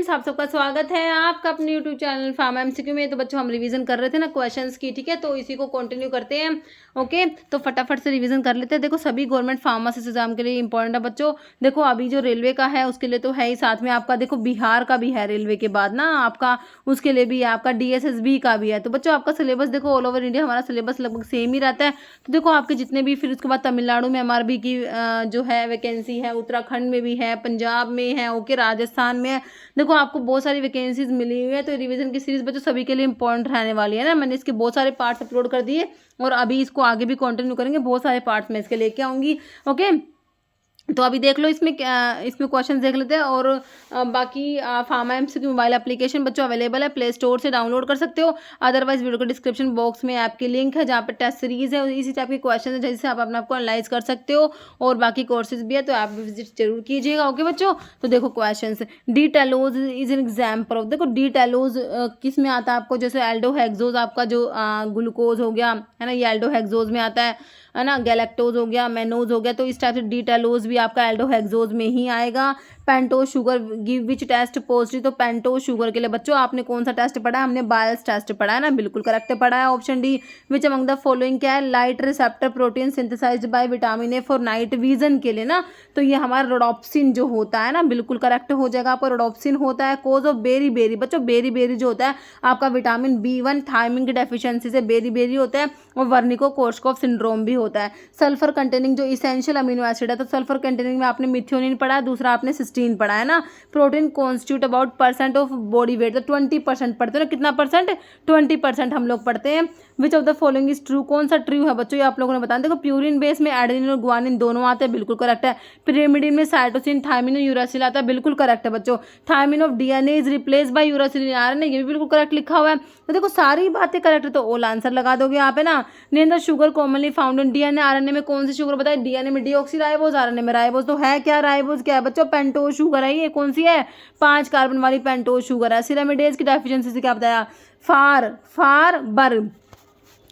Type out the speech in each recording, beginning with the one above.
Friends, आप सबका स्वागत है आपका अपने यूट्यूब चैनल फार्मा एमसीक्यू में। तो बच्चों हम रिवीजन कर रहे थे ना क्वेश्चंस की, ठीक है, तो इसी को कंटिन्यू करते हैं। ओके, तो फटाफट से रिवीजन कर लेते हैं। देखो सभी गवर्नमेंट फार्मासिस्ट एग्जाम के लिए इंपॉर्टेंट है बच्चों। देखो अभी जो रेलवे का है उसके लिए तो है ही, साथ में आपका देखो बिहार का भी है रेलवे के बाद ना आपका, उसके लिए भी है आपका DSSB का भी है। तो बच्चों आपका सिलेबस देखो ऑल ओवर इंडिया हमारा सिलेबस लगभग सेम ही रहता है। तो देखो आपके जितने भी, फिर उसके बाद तमिलनाडु में MRB की जो है वैकेंसी है, उत्तराखंड में भी है, पंजाब में है, ओके, राजस्थान में है। देखो आपको बहुत सारी वैकेंसीज मिली हुई है। तो रिवीजन की सीरीज बच्चों सभी के लिए इंपॉर्टेंट रहने वाली है ना। मैंने इसके बहुत सारे पार्ट्स अपलोड कर दिए और अभी इसको आगे भी कंटिन्यू करेंगे। बहुत सारे पार्ट्स मैं इसके लेके आऊंगी। ओके, तो अभी देख लो इसमें क्वेश्चन देख लेते हैं। और बाकी फार्मा एमसीक्यू मोबाइल एप्लीकेशन बच्चों अवेलेबल है, प्ले स्टोर से डाउनलोड कर सकते हो। अदरवाइज वीडियो के डिस्क्रिप्शन बॉक्स में ऐप की लिंक है जहाँ पे टेस्ट सीरीज है, इसी टाइप के क्वेश्चन है जिससे आप अपने आप को एनालाइज कर सकते हो। और बाकी कोर्सेज भी है, तो आप विजिट जरूर कीजिएगा। ओके बच्चों, तो देखो क्वेश्चन, डी टेलोज इज एन एग्जाम्पल ऑफ, देखो डी टेलोज किस में आता है आपको, जैसे एल्डोहेक्सोज आपका जो ग्लूकोज हो गया है ना, ये एल्डोहेक्सोज में आता है ना, गैलेक्टोज हो गया, मेनोज हो गया। तो इस टाइप से डी टेलोज भी आपका एल्डोहेक्सोज में ही आएगा। Pentose sugar give which test positive, तो पेंटोज शुगर के लिए बच्चों आपने कौन सा टेस्ट पढ़ा है, हमने बायल्स टेस्ट पढ़ा है ना, बिल्कुल करेक्ट पढ़ा है। Option D, which among the following क्या है, light receptor protein synthesised by vitamin A for night vision के लिए ना, तो ये हमारा रोडोप्सिन जो होता है ना, बिल्कुल करेक्ट हो जाएगा। आपको रोडोप्सिन होता है कोज ऑफ बेरी बेरी, बच्चों बेरी बेरी जो होता है आपका विटामिन B1 थायमिन की डेफिशिएंसी से बेरी बेरी होता है। और वर्निको कोर्सकॉफ सिंड्रोम भी होता है। सल्फर कंटेनिंग जो इसेंशियल अमीनो एसिड है, तो सल्फर कंटेनिंग में आपने मिथ्योनिन पढ़ा है, दूसरा आपने सिस्टीन पढ़ा है ना। Protein constitute about % of body weight, तो 20% पढ़ते हो ना, कितना परसेंट, 20% हम लोग पढ़ते हैं। Which of the following is true, कौन सा ट्रू है बच्चों, ये आप लोगों ने बताना। देखो प्यूरिन बेस में एडेनिन और ग्वानिन दोनों आते हैं, बिल्कुल करेक्ट है। पिरिमिडिन में साइटोसिन थायमिन और यूरासिल आता है, बिल्कुल करेक्ट है बच्चों। Thymine of DNA is replace by uracil in RNA, ये भी बिल्कुल करेक्ट लिखा हुआ है। तो देखो सारी बातें करेक्ट है, तो ऑल आंसर लगा दोगे यहाँ पे ना। Name the sugar commonly found in DNA RNA में कौन सी शुगर बताए, DNA में डीऑक्सीराइबोज, RNA में राइबोज। तो है क्या राइबोज, क्या है बच्चों, पेंटोज शुगर है। ये कौन सी है, 5 कार्बन वाली पेंटोज शुगर है। सिरामिडेज की डेफिशिएंसी से क्या बताया, फार बर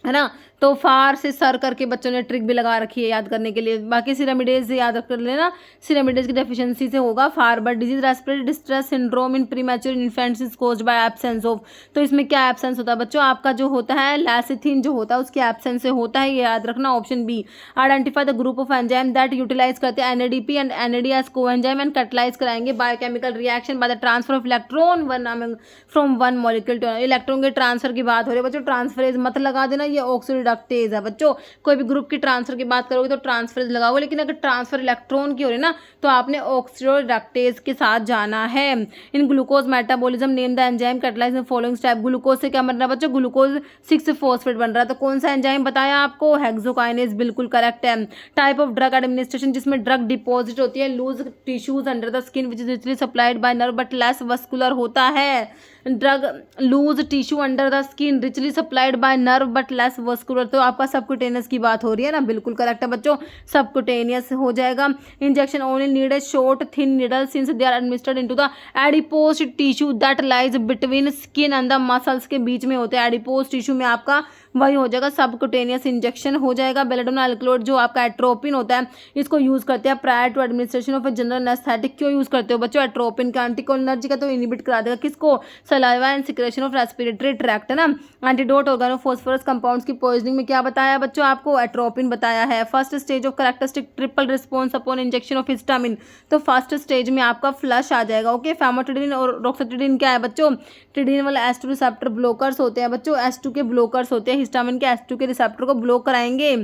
है ना। तो फार से सर करके बच्चों ने ट्रिक भी लगा रखी है याद करने के लिए। बाकी सिरामिडेज से याद कर लेना, सिरामिडेज की डेफिशिएंसी से होगा फार बर disease. Respiratory distress syndrome in premature infants is caused by absence of, तो इसमें क्या एब्सेंस होता है बच्चों, आपका जो होता है लैसिथिन जो होता है उसकी एब्सेंस से होता है, ये याद रखना। Option B, identify the group of enzyme that utilize करते हैं NADP and NAD as coenzyme and catalyse कराएंगे biochemical reaction by the transfer of electron from one molecule to, electron के ट्रांसफर की बात हो रही है बच्चों। ट्रांसफरेज मत लगा देना, ये ऑक्सीडाइज है बच्चों। कोई भी ग्रुप की ट्रांसफर की बात करोगे तो ट्रांसफरेज लगाओगे, लेकिन अगर ट्रांसफर इलेक्ट्रॉन की हो रही है ना तो आपने ऑक्सीडाइज के साथ जाना है। In glucose metabolism name the enzyme catalyse in following step, glucose से क्या बन रहा है बच्चों, ग्लूकोज 6-फॉस्फेट बन रहा है। तो कौन सा एंजाइम बताया आपको, हेक्सोकाइनेज, बिल्कुल करेक्ट है। टाइप ऑफ ड्रग एडमिनिस्ट्रेशन, जिसमें ड्रग डिपॉजिट होती है loose tissues under the skin which is richly supplied by nerve but less vascular होता है। Drug loose tissue under the skin richly supplied by nerve but less vascular, तो आपका subcutaneous की बात हो रही है ना, बिल्कुल करेक्ट है बच्चों, सबक्यूटेनियस हो जाएगा। Injection only need a short thin needle since they are administered into the adipose tissue that lies between skin and the muscles, के बीच में होते हैं एडिपोज टिश्यू में, आपका वही हो जाएगा सबक्यूटेनियस इंजेक्शन हो जाएगा। बेलेडोना अल्कलोड जो आपका एट्रोपिन होता है, इसको यूज करते हैं prior to administration of a general anaesthetic. क्यों यूज करते हो बच्चों, एट्रोपिन का एंटीकोलिनर्जिक का, तो इनहिबिट करा देगा किसको, saliva and secretion of respiratory tract है ना। एंटीडोट ऑर्गेनोफॉस्फोरस कंपाउंड्स की पॉइजनिंग में क्या बताया बच्चों आपको, एट्रोपिन बताया है। First stage of characteristic triple response upon injection of histamine, तो फर्स्ट स्टेज में आपका फ्लश आ जाएगा। ओके, फैमोटिडिन और रोक्साटिडिन क्या है बच्चों, ट्रिडिन वाले S2 रिसेप्टर ब्लॉकर्स होते हैं बच्चों, S2 के ब्लॉकर्स होते हैं, हिस्टामिन के S2 के रिसेप्टर को ब्लॉक कराएंगे।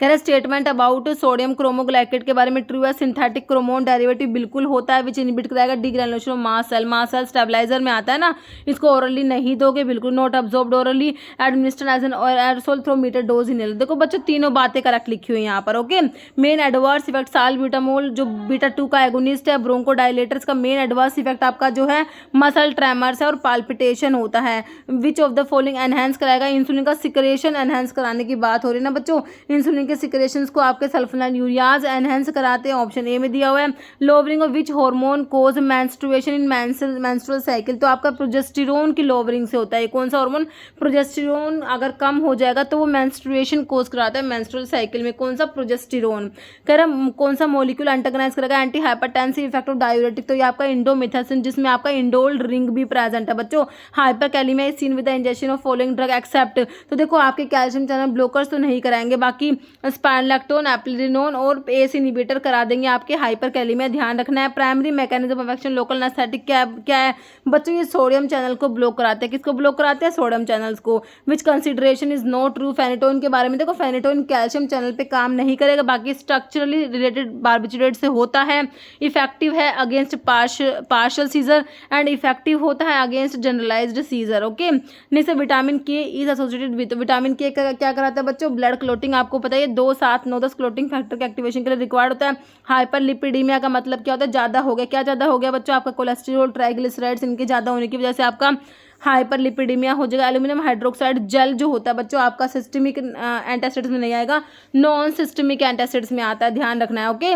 कह रहे स्टेटमेंट अबाउट सोडियम क्रोमोग्लाइकेट के बारे में ट्रू है, सिंथेटिक क्रोमोन डेरिवेटिव बिल्कुल होता है विच इनहिबिट कराएगा degranulation of mast cell stabiliser में आता है ना, इसको ओरली नहीं दोगे, बिल्कुल not absorbed orally, administered as an aerosol through meter dose in. देखो बच्चों तीनों बातें करेक्ट लिखी हुई है यहाँ पर। Okay, main adverse effect salbutamol जो बीटा-2 का एगोनिस्ट है, ब्रोंकोडाइलेटर्स का मेन एडवर्स इफेक्ट आपका जो है मसल ट्रेमर्स है और पाल्पिटेशन होता है। Which of the following enhance कराएगा, इंसुलिन का सिक्रेशन एनहेंस कराने की बात हो रही है ना बच्चों, इंसुलिन यूरिन के सिक्रेशंस को आपके सल्फोनाइल यूरियाज एनहेंस कराते हैं, ऑप्शन ए में दिया हुआ है। Lowering of which hormone cause menstruation in menstrual cycle, तो आपका प्रोजेस्टेरोन की लोवरिंग से होता है। कौन सा हार्मोन? प्रोजेस्टेरोन अगर कम हो जाएगा तो वो मेंस्ट्रुएशन कोज कराता है मेंस्ट्रुअल साइकिल में। कौन सा? प्रोजेस्टेरोन। कह रहा कौन सा मॉलिक्यूल एंटागोनाइज करेगा anti hypertensive effect of diuretic, तो ये आपका इंडोमिथासिन, जिसमें आपका इंडोल रिंग भी प्रेजेंट है बच्चों। Hyperkalaemia is seen with the injection of following drug accept, तो देखो आपके कैल्शियम चैनल ब्लॉकर्स तो नहीं कराएंगे, बाकी स्पाइनोलैक्टोन, एप्लिरिनोन और एस इनहिबिटर करा देंगे आपके हाइपरकैलेमिया। ध्यान रखना है। Primary mechanism of action local anaesthetic क्या है बच्चों? ये सोडियम चैनल को ब्लॉक कराते हैं। किसको ब्लॉक कराते हैं? सोडियम चैनल्स को। विच कंसिडरेशन इज नॉट ट्रू? फेनेटोन के बारे में देखो, फेनेटोन कैल्शियम चैनल पे काम नहीं करेगा, बाकी स्ट्रक्चरली रिलेटेड बार्बिचुरेट से होता है। इफेक्टिव है against partial seizure and effective होता है against generalised seizure. Okay, next vitamin K is associated with, vitamin K क्या कराता है बच्चों? Blood clotting. आपको पता है 2, 7, 9, 10 क्लोटिंग फैक्टर के एक्टिवेशन के लिए रिक्वायर्ड होता है। हाइपरलिपिडीमिया का मतलब क्या होता है? ज़्यादा हो गया। क्या ज़्यादा हो गया बच्चों? आपका कोलेस्ट्रॉल, ट्राइग्लिसराइड्स इनके ज़्यादा होने की वजह से आपका हाइपरलिपिडीमिया हो जाएगा। एल्यूमिनियम हाइड्रोक्साइड जेल जो होता है बच्चों आपका सिस्टमिक एंटासिड्स में नहीं आएगा, नॉन सिस्टमिक एंटासिड्स में आता है। ध्यान रखना है। ओके,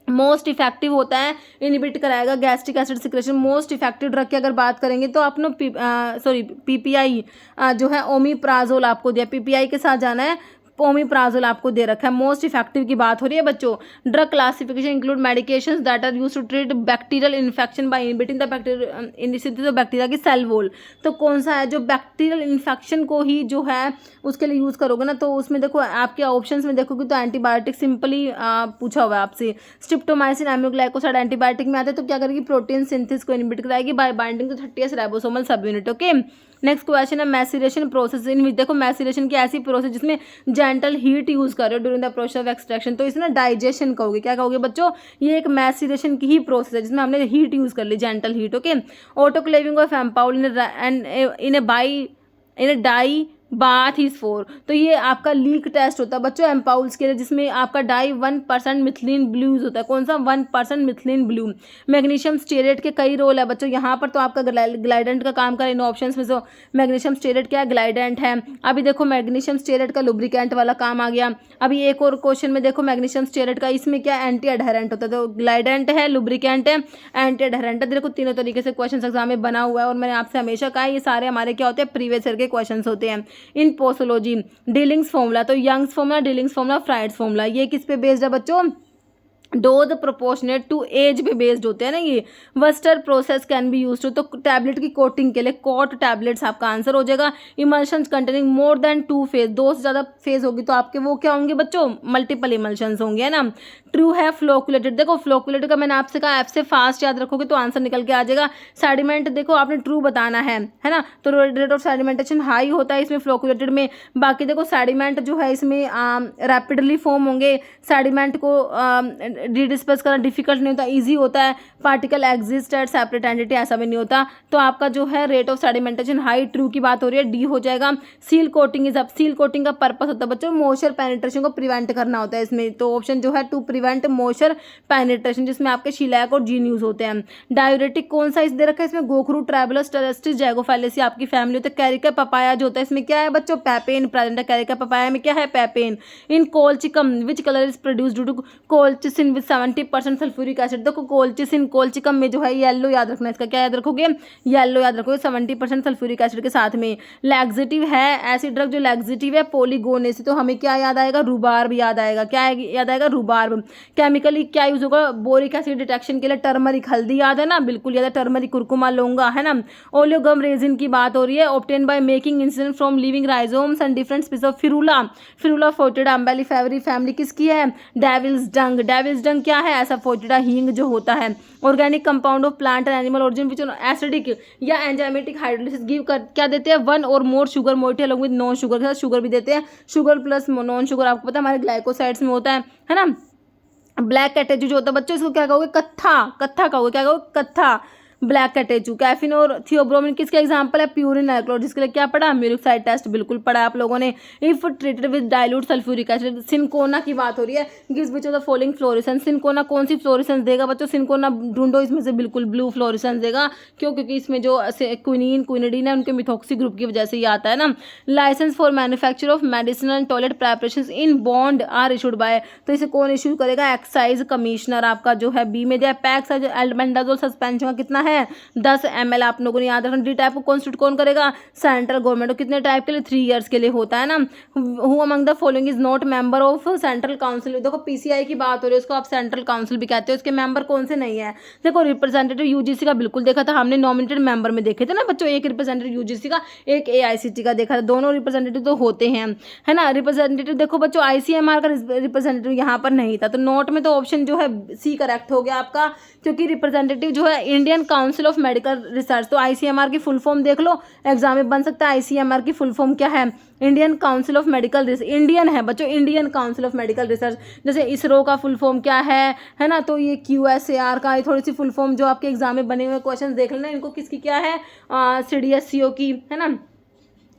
मोस्ट इफेक्टिव होता है, इनहिबिट कराएगा gastric acid secretion. Most effective drug की अगर बात करेंगे तो आपने पीपीआई जो है ओमिप्राजोल आपको दिया, पीपीआई के साथ जाना है, ओमिप्राजोल आपको दे रखा है। मोस्ट इफेक्टिव की बात हो रही है बच्चों। Drug classification include medications that are used to treat bacterial infection by inhibiting the bacteria की सेल वॉल, तो कौन सा है जो बैक्टीरियल इन्फेक्शन को ही जो है उसके लिए यूज़ करोगे ना, तो उसमें देखो आपके ऑप्शंस में देखोगे तो एंटीबायोटिक सिंपली पूछा हुआ है आपसे। स्ट्रिप्टोमाइसिन एमिनोग्लाइकोसाइड एंटीबायोटिक में आते हैं, तो क्या करेगी? प्रोटीन सिंथेसिस को इनहिबिट कराएगी by binding to 30S ribosomal subunit. Okay, next question है मैसिरेशन प्रोसेस इन विच, देखो मैसिरेशन की ऐसी प्रोसेस जिसमें जेंटल हीट यूज कर रहे हो during the process of extraction, तो इसमें डाइजेशन कहोगे। क्या कहोगे बच्चों? ये एक मैसिरेशन की ही प्रोसेस है जिसमें हमने हीट यूज कर ली, gentle heat. Okay, autoclaving of ampoule in a dye bath is 4, तो ये आपका लीक टेस्ट होता है बच्चों एम्पाउल्स के लिए, जिसमें आपका डाई 1% मिथिलीन ब्लू यूज होता है। कौन सा? 1% मिथिलीन ब्लू। मैग्नीशियम स्टेरेट के कई रोल है बच्चों यहाँ पर, तो आपका ग्लाइडेंट का काम करें इन ऑप्शंस में। तो मैग्नीशियम स्टेरेट क्या है? ग्लाइडेंट है। अभी देखो मैग्नीशियम स्टेरेट का लुब्रिकेंट वाला काम आ गया। अभी एक और क्वेश्चन में देखो मैग्नीशियम स्टेरेट का, इसमें क्या? एंटी अडहेरेंट होता है, तो ग्लाइडेंट है, लुब्रिकेंट है, एंटी अडहेरेंट है। देखो तीनों तरीके से क्वेश्चन एग्जाम में बना हुआ है, और मैंने आपसे हमेशा कहा ये सारे हमारे क्या होते हैं? प्रीवियस ईयर के क्वेश्चन होते हैं। इन पोसोलॉजी डीलिंग्स फॉर्मूला, तो Young's formula, Dilling's formula, Fried's formula, ये किस पे बेस्ड है बच्चों? डोज प्रोपोर्शनेट टू एज पे बेस्ड होते हैं ना ये। Wurster process can be use to, तो टैबलेट की कोटिंग के लिए कोट टैबलेट्स आपका आंसर हो जाएगा। Emulsions containing more than 2 phase, 2 से ज़्यादा फेज होगी तो आपके वो क्या होंगे बच्चों? मल्टीपल इमल्शंस होंगे, है ना। ट्रू है फ्लोकुलेटेड, देखो फ्लोकुलेटेड का मैंने आपसे कहा एफ से फास्ट याद रखोगे तो आंसर निकल के आ जाएगा। सेडिमेंट देखो आपने ट्रू बताना है ना, तो रेट ऑफ सेडिमेंटेशन हाई होता है इसमें फ्लोकुलेटेड में। बाकी देखो सेडिमेंट जो है इसमें रैपिडली फॉर्म होंगे, सेडिमेंट को डिस्पर्स करना डिफिकल्ट नहीं होता, इजी होता है। Particle exist at separate entity, ऐसा भी नहीं होता। तो आपका जो है rate of sedimentation high, true की बात हो रही है, डी हो जाएगा। Seal coating is up, seal coating का पर्पस होता है बच्चों मॉइस्चर पेनिट्रेशन को प्रिवेंट करना होता है इसमें, तो ऑप्शन जो है टू प्रिवेंट मॉइस्चर पेनिट्रेशन, जिसमें आपके शीलैक और जीन यूज होते हैं। डायूरेटिक कौन सा इस दे रखा है इसमें? गोखरू, ट्रैवलस, टेरेस्टिस, जैगोफाइलेसी आपकी फैमिली होती है। कैरिका पपाया जो होता है इसमें क्या है बच्चों? पैपेन प्रेजेंट है। कैरिका पपाया में क्या है? Papain. In colchicum which colour is produce due to colchicine with 70% sulphuric acid, देखो कोलचिसिन कोलचिकम में जो है येलो याद रखना है, इसका क्या याद रखोगे? येलो याद रखोगे 70% सल्फ्यूरिक एसिड के साथ में। लैक्सेटिव है ऐसी ड्रग जो लैक्सेटिव है पॉलीगोनेसी, तो हमें क्या याद आएगा? रूबार्ब याद आएगा। क्या याद आएगा? रूबार्ब। केमिकली क्या यूज होगा? बोरिक एसिड डिटेक्शन के लिए टर्मरिक, हल्दी याद है ना, बिल्कुल याद है, टर्मरिक, कुरकुमा, लौंगा, है ना। ओलियोगम रेजिन की बात हो रही है, obtain by making incision from living rhizomes and different species of Ferula, Ferula foetida Umbelliferae family किसकी है? डेविल्स डंग। डेविल्स डंग क्या है? ऐसा फोर्टिडा हींग जो होता है। Organic compound of plant and animal origin which acidic या एंजाइमेटिक हाइड्रोलिसिस गिव कर क्या देते हैं? 1 और मोर sugar moiety along with non sugar, के साथ शुगर भी देते हैं। शुगर प्लस नॉन शुगर आपको पता है हमारे ग्लाइकोसाइड्स में होता है ना। ब्लैक कैटेजू जो होता है बच्चों इसको क्या कहोगे? कत्था, कत्था कहोगे। क्या कहोगे? कत्था। Black catechu. कैफीन और थियोब्रोमिन किसके एग्जाम्पल है? प्यूरिन अल्कोहल, जिसके लिए क्या पढ़ा? म्यूरिक साइड टेस्ट बिल्कुल पढ़ा आप लोगों ने। If treated with dilute sulphuric acid, cinchona की बात हो रही है, gives which of the following fluorescence. Cinchona कौन सी फ्लोरेसेंस देगा बच्चों? सिनकोना ढूंढो, इसमें से बिल्कुल ब्लू फ्लोरेसेंस देगा। क्यों? क्योंकि इसमें जो क्विनीन क्विनिडीन है उनके मिथॉक्सी ग्रुप की वजह से ये आता है ना। Licence for manufacture of medicinal and toilet preparations in bond are issued by, तो इसे कौन इशू करेगा? एक्साइज कमिश्नर आपका जो है बी में दिया। पैक्स एल्बेंडाजोल सस्पेंशन का कितना है? 10 ml, आप लोगों ने याद रखना। डी टाइप को कॉन्स्टिट्यूट कौन करेगा? Central government. कितने टाइप के लिए? 3 ईयर्स के लिए होता है ना। Who among the following is not member of central council, देखो पीसीआई की बात हो रही है, उसको आप सेंट्रल काउंसिल भी कहते हो, इसके मेंबर कौन से नहीं है? देखो रिप्रेजेंटेटिव यूजीसी का बिल्कुल देखा था हमने, नॉमिनेटेड मेंबर में देखे थे ना बच्चों, एक रिप्रेजेंटेटिव यूजीसी का, एक एआईसीटी का देखा था, दोनों रिप्रेजेंटेटिव तो होते हैं, है ना। रिप्रेजेंटेटिव देखो बच्चों आईसीएमआर का रिप्रेजेंटेटिव यहाँ पर नहीं था, तो नोट में तो ऑप्शन जो है सी करेक्ट हो गया आपका, क्योंकि रिप्रेजेंटेटिव जो है Indian council of medical research, तो आईसीएमआर की फुल फॉर्म देख लो, एग्जाम में बन सकता है। आईसीएमआर की फुल फॉर्म क्या है? Indian council of medical research, Indian है बच्चों, Indian council of medical research. जैसे इसरो का फुल फॉर्म क्या है ना, तो ये QSAR का थोड़ी सी फुल फॉर्म जो आपके एग्जाम में बने हुए क्वेश्चन देख लेना, इनको किसकी क्या है? CDSCO की, है ना,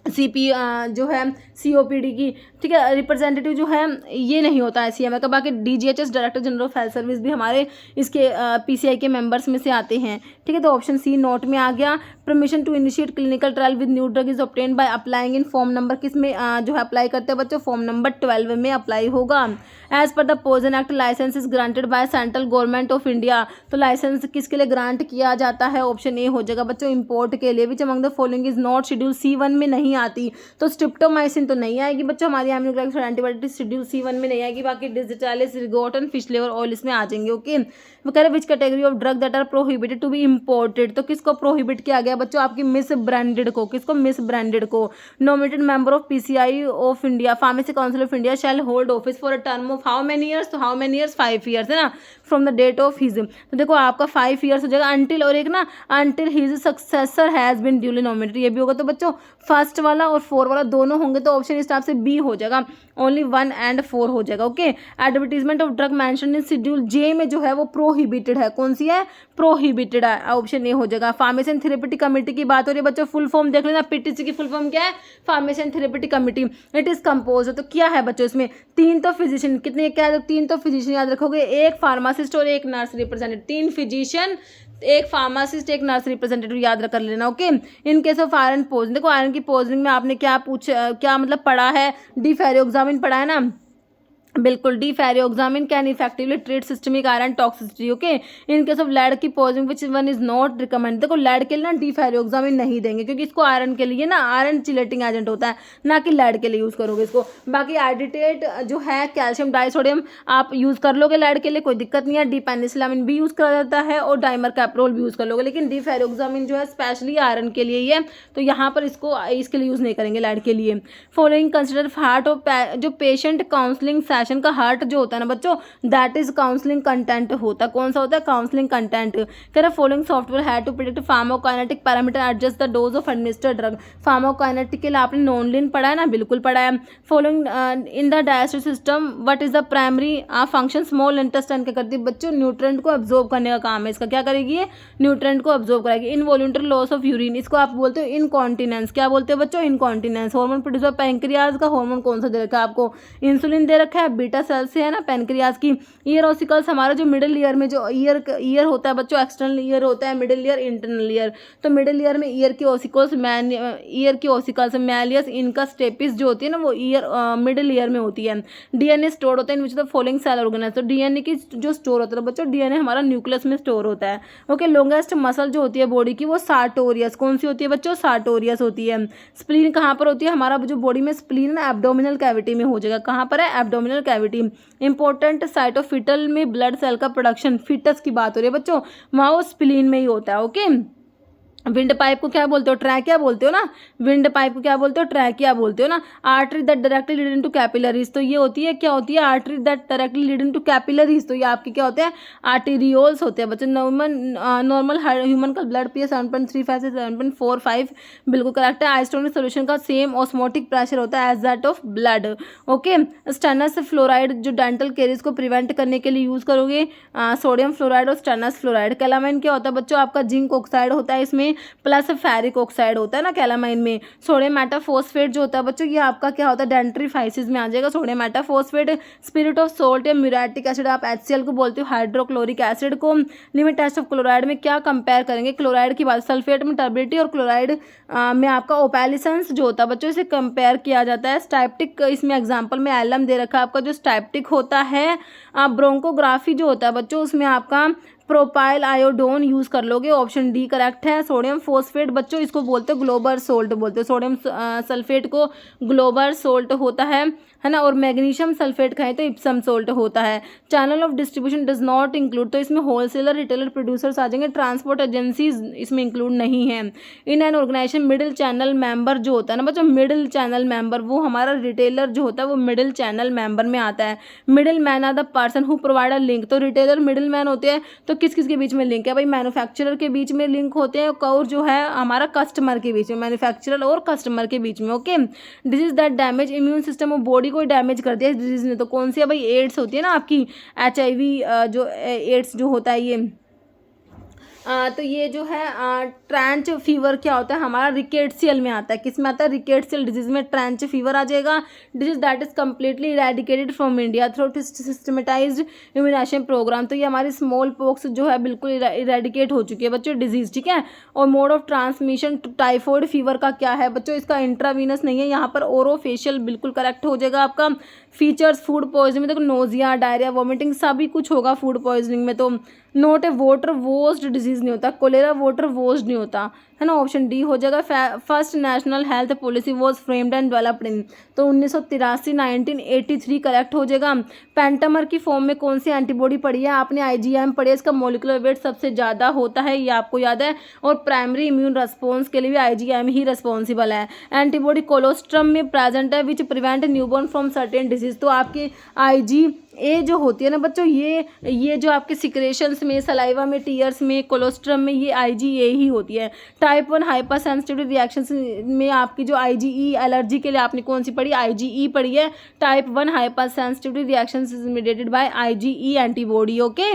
CP जो है COPD की, ठीक है। रिप्रेजेंटेटिव जो है ये नहीं होता है CMA का। बाकी DGHS director general of health service भी हमारे इसके PCI के मेंबर्स में से आते हैं, ठीक है। तो ऑप्शन सी नोट में आ गया। Permission to initiate clinical trial with new drug is obtained by applying in form number, किस में जो है अप्लाई करते हैं बच्चों? फॉर्म नंबर 12 में अप्लाई होगा। As per the poison act licence is granted by central government of India, तो लाइसेंस किसके लिए ग्रांट किया जाता है? ऑप्शन ए हो जाएगा बच्चों इंपोर्ट के लिए। विच among the following is not schedule C1 में नहीं आती, तो स्ट्रिप्टोमाइसिन तो नहीं आएगी बच्चों, हमारी एम्यूनोग्लाइकोसाइड एंटीबायोटिक शेड्यूल C1 में नहीं आएगी। बाकी डिजिटालिस, रिगोटन, फिश लिवर ऑयल इसमें आ जाएंगे, ओके। वो कह रहे which category of drug that are prohibited to be imported, तो किसको प्रोहिबिट किया गया बच्चों? आपकी मिस ब्रांडेड को। किसको? मिस ब्रांडेड को। Nominated member of PCI of India, pharmacy council of India shall hold office for a term of how many years? तो हाउ मेनी ईयर्स? 5 ईयर्स, है ना, from the date of his, तो देखो आपका 5 years हो जाएगा। Until, और एक ना until his successor has been duly nominated, ये भी होगा। तो बच्चों फर्स्ट वाला और 4 वाला दोनों होंगे, तो ऑप्शन इस टाइप से बी हो जाएगा, ओनली 1 and 4 हो जाएगा, okay. Advertisement of drug mention in schedule J में जो है वो प्रोहिबिटेड है, कौन सी है? प्रोहिबिटेड है, ऑप्शन ए हो जाएगा। फार्मेसी एंड थेरेपेटिक कमेटी की बात हो रही है बच्चों, फुल फॉर्म देख लेना, PTC की फुल फॉर्म क्या है? Pharmacy and therapeutic committee. It is compose, तो क्या है बच्चों इसमें? 3 तो फिजिशियन, कितने क्या है? 3 तो फिजिशियन याद रखोगे, एक फार्मासिस्ट और एक नर्स रिप्रेजेंटेटिव, 3 फिजिशियन, एक फार्मासिस्ट, एक नर्स रिप्रेजेंटेटिव याद कर लेना, okay. In case of iron poisoning, देखो आयरन की पोजनिंग में आपने क्या क्या मतलब पढ़ा है? डिफेरियोक्सामिन पढ़ा है ना, बिल्कुल। Deferoxamine can effectively treat systemic iron toxicity, okay. In case of lead की poisoning which one is not recommend, देखो लेड के लिए ना डिफेरियोक्सामिन नहीं देंगे, क्योंकि इसको आयरन के लिए ना आयरन चिलेटिंग एजेंट होता है, ना कि लेड के लिए यूज़ करोगे इसको। बाकी एडिटेट जो है कैल्शियम डाइसोडियम आप यूज़ कर लोगे लेड के लिए, कोई दिक्कत नहीं है। डिपेनिसिलामिन भी यूज़ करा जाता है और डाइमर कैप्रोल भी यूज़ कर लोगे, लेकिन डिफेरियोक्सामिन जो है स्पेशली आयरन के लिए ही है, तो यहाँ पर इसको इसके लिए यूज़ नहीं करेंगे लेड के लिए। फॉलोइंग कंसिडर हार्ट ऑफ जो पेशेंट काउंसलिंग सेशन का हार्ट जो होता है ना बच्चों, दैट इज काउंसलिंग कंटेंट होता है, कौन सा होता है? Counselling content. कह रहा फॉलोइंग सॉफ्टवेयर है to predict pharmacokinetic parameter adjust the dose of administered drug, pharmacokinetic के लिए आपने नॉनलिन पढ़ा है ना, बिल्कुल पढ़ा है। Following in the digestive system what is the primary function? Small intestine क्या करती है बच्चों? न्यूट्रेंट को एब्जॉर्ब करने का काम है इसका, क्या करेगी ये? न्यूट्रेंट को एब्जॉर्ब करेगी। इनवॉल्यूंटरी लॉस ऑफ यूरिन, इसको आप बोलते हो इनकॉन्टिनेंस, क्या बोलते हो बच्चों? Incontinence. Hormone produce by pancreas का हार्मोन कौन सा दे रखा है आपको? इंसुलिन दे रखा है, बीटा सेल से है ना पैनक्रियाज की। ईयर ऑसिकल्स हमारा जो मिडिल ईयर में जो ईयर होता है बच्चों, एक्सटर्नल ईयर होता है, मिडिल ईयर, इंटरनल ईयर। तो मिडिल ईयर में ईयर की ऑसिकल्स मैलियस, इनका स्टेपिस जो होती है ना वो ईयर मिडिल ईयर में होती है। डीएनए स्टोर होता है in which the following cell organise, तो डीएनए की जो स्टोर होता है बच्चों, डीएनए हमारा न्यूक्लियस में स्टोर होता है, ओके। लॉन्गेस्ट मसल जो होती है बॉडी की वो सार्टोरियस, कौन सी होती है बच्चों? सार्टोरियस होती है। स्प्लीन कहाँ पर होती है? हमारा जो बॉडी में स्प्लीन ना एब्डोमिनल कैविटी में हो जाएगा, कहाँ पर है? Abdominal cavity. Important site of fetal में ब्लड सेल का प्रोडक्शन, फीटस की बात हो रही है बच्चों, वहाँ वो स्प्लीन में ही होता है, ओके। विंड पाइप को क्या बोलते हो, ट्रैकिया बोलते हो ना, विंड पाइप को क्या बोलते हो, ट्रैकिया बोलते हो ना। Artery that directly lead into capillaries, तो ये होती है, क्या होती है, artery that directly lead into capillaries, तो ये आपके क्या होते हैं, आर्टेरियोल्स होते हैं बच्चों। नॉर्मल ह्यूमन का ब्लड पीएच 7.35 से 7.45 बिल्कुल करेक्ट है। आइसोटोनिक सोल्यूशन का सेम ऑस्मोटिक प्रेशर होता है as that of blood. Okay, stannous fluoride जो डेंटल केरीज को प्रिवेंट करने के लिए यूज करोगे, सोडियम फ्लोराइड और स्टेनस फ्लोराइड। कैलामाइन क्या होता है बच्चों, आपका जिंक ऑक्साइड होता है इसमें, प्लस फेरिक ऑक्साइड होता है ना कैलामाइन में। सोडियम मेटाफॉस्फेट जो होता है बच्चों, ये आपका क्या होता है, डेंट्रीफाइसिस में आ जाएगा सोडियम मेटाफॉस्फेट। स्पिरिट ऑफ सोल्ट या म्यूरेटिक एसिड, आप HCl को बोलते हो, हाइड्रोक्लोरिक एसिड को। लिमिट टेस्ट ऑफ क्लोराइड में क्या कंपेयर करेंगे, क्लोराइड की बात, सल्फेट में टर्बिडिटी और क्लोराइड में आपका ओपैलिसेंस जो होता है बच्चों, इसे कंपेयर किया जाता है। स्टाइप्टिक, इसमें एग्जाम्पल में एलम दे रखा है आपका, जो स्टाइप्टिक होता है। ब्रोंकोग्राफी जो होता है बच्चों, उसमें आपका प्रोपाइल आयोडोन यूज कर लोगे, ऑप्शन डी करेक्ट है। सोडियम फोस्फेट बच्चों इसको बोलते हो ग्लोबर सोल्ट बोलते हो, सोडियम सल्फेट को ग्लोबर सोल्ट होता है ना। और मैग्नीशियम सल्फेट खाएं तो इप्सम सोल्ट होता है। Channel of distribution does not include, तो इसमें होलसेलर, रिटेलर, प्रोड्यूसर्स आ जाएंगे। ट्रांसपोर्ट एजेंसीज इसमें इंक्लूड नहीं है। In an organisation middle channel member जो होता है ना बच्चों, मिडिल चैनल मेंबर, वो हमारा रिटेलर जो होता है वो मिडिल चैनल मेंबर में आता है। Middle man are the person who provide a link, तो रिटेलर मिडिल मैन होते हैं। तो किस किस के बीच में लिंक है भाई, मैन्युफैक्चरर के बीच में लिंक होते हैं, और जो है हमारा कस्टमर के बीच में, मैन्युफैक्चरर और कस्टमर के बीच में। Okay, disease that damage immune system, body को डैमेज कर दिया इस डिजीज ने, तो कौन सी है भाई, एड्स होती है ना आपकी, HIV जो एड्स जो होता है ये। तो ये जो है ट्रेंच फीवर क्या होता है हमारा, रिकेट्सियल में आता है, किस में आता है, रिकेट्सियल डिजीज में ट्रेंच फीवर आ जाएगा। Disease that is completely eradicated from India through systematised immunisation programme, तो ये हमारी स्मॉल पॉक्स जो है बिल्कुल इरेडिकेट हो चुकी है बच्चों डिजीज, ठीक है। और mode of transmission typhoid fever का क्या है बच्चों, इसका इंट्रावीनस नहीं है, यहाँ पर ओरोफेशियल बिल्कुल करेक्ट हो जाएगा आपका। फीचर्स फूड पॉइजनिंग में देखो, नोजिया, डायरिया, वॉमिटिंग सभी कुछ होगा फूड पॉइजनिंग में। तो नोट ए वाटर वोस्ड डिजीज नहीं होता, कोलेरा वाटर वोस्ड नहीं होता है ना, ऑप्शन डी हो जाएगा। First national health policy was framed and developed in, तो 1983 1983 करेक्ट हो जाएगा। पेंटामर की फॉर्म में कौन सी एंटीबॉडी पढ़ी है आपने, IgM पढ़ी है, इसका मोलिकुलर वेट सबसे ज़्यादा होता है, ये आपको याद है। और प्राइमरी इम्यून रिस्पॉन्स के लिए भी IgM ही रिस्पॉन्सिबल है। एंटीबॉडी कोलोस्ट्रम में प्रेजेंट है which prevent newborn from certain disease, तो आपकी IgA जो होती है ना बच्चों, ये जो आपके सिक्रेशंस में, सलाइवा में, टीयर्स में, कोलोस्ट्रम में, ये IgA ही होती है। टाइप 1 हाइपर सेंसिटिव रिएक्शंस में आपकी जो IgE एलर्जी के लिए आपने कौन सी पढ़ी, IgE पढ़ी है। Type 1 hyper sensitive reactions is mediated by IgE antibody. Okay.